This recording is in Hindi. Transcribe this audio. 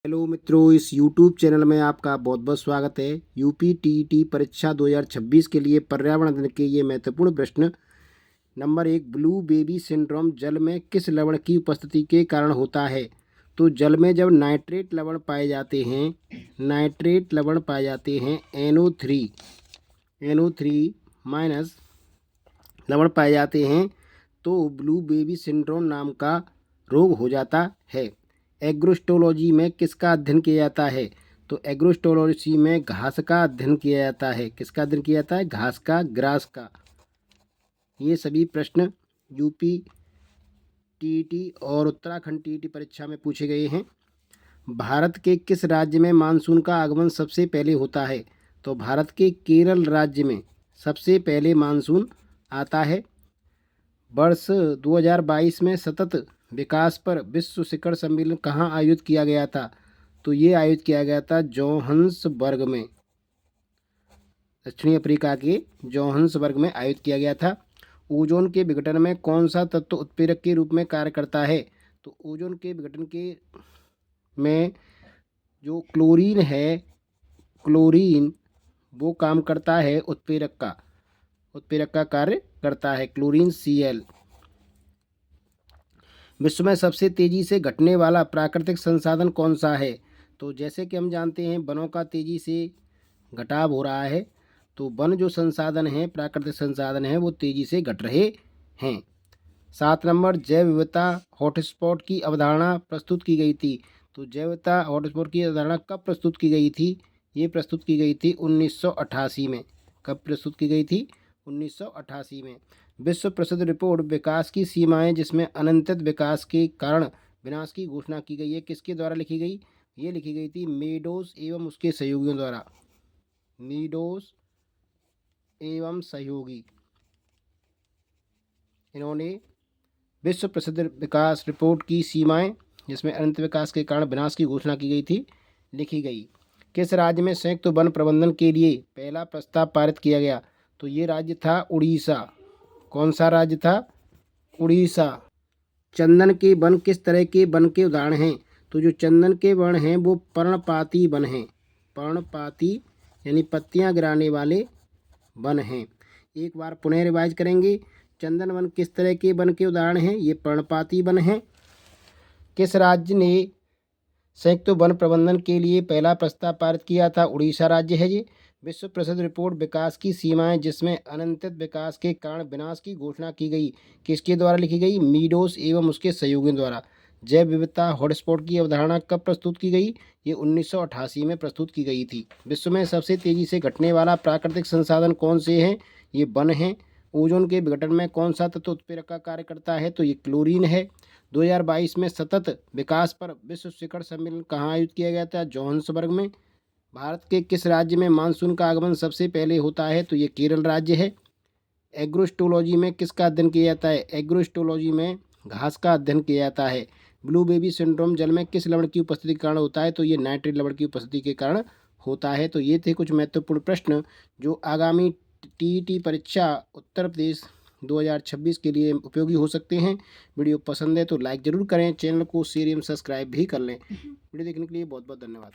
हेलो मित्रों, इस YouTube चैनल में आपका बहुत बहुत स्वागत है। यूपी टीईटी परीक्षा 2026 के लिए पर्यावरण अध्ययन के ये महत्वपूर्ण प्रश्न। नंबर 1, ब्लू बेबी सिंड्रोम जल में किस लवण की उपस्थिति के कारण होता है? तो जल में जब नाइट्रेट लवण पाए जाते हैं NO3 माइनस लवण पाए जाते हैं तो ब्लू बेबी सिंड्रोम नाम का रोग हो जाता है। एग्रोस्टोलॉजी में किसका अध्ययन किया जाता है? तो एग्रोस्टोलॉजी में घास का अध्ययन किया जाता है। किसका अध्ययन किया जाता है? घास का, ग्रास का। ये सभी प्रश्न यूपी टीईटी और उत्तराखंड टीईटी परीक्षा में पूछे गए हैं। भारत के किस राज्य में मानसून का आगमन सबसे पहले होता है? तो भारत के केरल राज्य में सबसे पहले मानसून आता है। वर्ष 2022 में सतत विकास पर विश्व शिखर सम्मेलन कहाँ आयोजित किया गया था? तो ये आयोजित किया गया था जोहान्सबर्ग में, दक्षिणी अफ्रीका के जोहान्सबर्ग में आयोजित किया गया था। ओजोन के विघटन में कौन सा तत्व उत्प्रेरक के रूप में कार्य करता है? तो ओजोन के विघटन के में जो क्लोरीन है, वो काम करता है उत्प्रेरक का कार्य करता है, क्लोरीन Cl। विश्व में सबसे तेजी से घटने वाला प्राकृतिक संसाधन कौन सा है? तो जैसे कि हम जानते हैं वनों का तेजी से घटाव हो रहा है, तो वन जो संसाधन है, प्राकृतिक संसाधन है, वो तेजी से घट रहे हैं। 7 नंबर, जैव विविधता हॉटस्पॉट की अवधारणा प्रस्तुत की गई थी। तो जैव विविधता हॉटस्पॉट की अवधारणा कब प्रस्तुत की गई थी? ये प्रस्तुत की गई थी 1988 में। कब प्रस्तुत की गई थी? 1988 में। विश्व प्रसिद्ध रिपोर्ट विकास की सीमाएं जिसमें अनंतित विकास के कारण विनाश की घोषणा की गई है, किसके द्वारा लिखी गई? ये लिखी गई थी मेडोज एवं उसके सहयोगियों द्वारा। मीडोज एवं सहयोगी, इन्होंने विश्व प्रसिद्ध विकास रिपोर्ट की सीमाएं जिसमें अनंत विकास के कारण विनाश की घोषणा की गई थी, लिखी गई। किस राज्य में संयुक्त वन प्रबंधन के लिए पहला प्रस्ताव पारित किया गया? तो ये राज्य था उड़ीसा। कौन सा राज्य था? उड़ीसा। चंदन के वन किस तरह के वन के उदाहरण हैं? तो जो चंदन के वन हैं वो पर्णपाती वन हैं। पर्णपाती यानी पत्तियां गिराने वाले वन हैं। एक बार पुनः रिवाइज करेंगे। चंदन वन किस तरह के वन के उदाहरण हैं? ये पर्णपाती वन हैं। किस राज्य ने संयुक्त वन प्रबंधन के लिए पहला प्रस्ताव पारित किया था? उड़ीसा राज्य है ये। विश्व प्रसिद्ध रिपोर्ट विकास की सीमाएं जिसमें अनंतित विकास के कारण विनाश की घोषणा की गई, किसके द्वारा लिखी गई? मीडोस एवं उसके सहयोगियों द्वारा। जैव विविधता हॉटस्पॉट की अवधारणा कब प्रस्तुत की गई? ये 1988 में प्रस्तुत की गई थी। विश्व में सबसे तेजी से घटने वाला प्राकृतिक संसाधन कौन से हैं? ये वन हैं। ओजोन के विघटन में कौन सा तत्व उत्प्रेरक का कार्य करता है? तो ये क्लोरीन है। 2022 में सतत विकास पर विश्व शिखर सम्मेलन कहाँ आयोजित किया गया था? जोहान्सबर्ग में। भारत के किस राज्य में मानसून का आगमन सबसे पहले होता है? तो ये केरल राज्य है। एग्रोस्टोलॉजी में किसका अध्ययन किया जाता है? एग्रोस्टोलॉजी में घास का अध्ययन किया जाता है। ब्लू बेबी सिंड्रोम जल में किस लवण की उपस्थिति के कारण होता है? तो ये नाइट्रेट लवण की उपस्थिति के कारण होता है। तो ये थे कुछ महत्वपूर्ण प्रश्न जो आगामी टीईटी परीक्षा उत्तर प्रदेश 2026 के लिए उपयोगी हो सकते हैं। वीडियो पसंद है तो लाइक ज़रूर करें, चैनल को शेयर एवं सब्सक्राइब भी कर लें। वीडियो देखने के लिए बहुत बहुत धन्यवाद।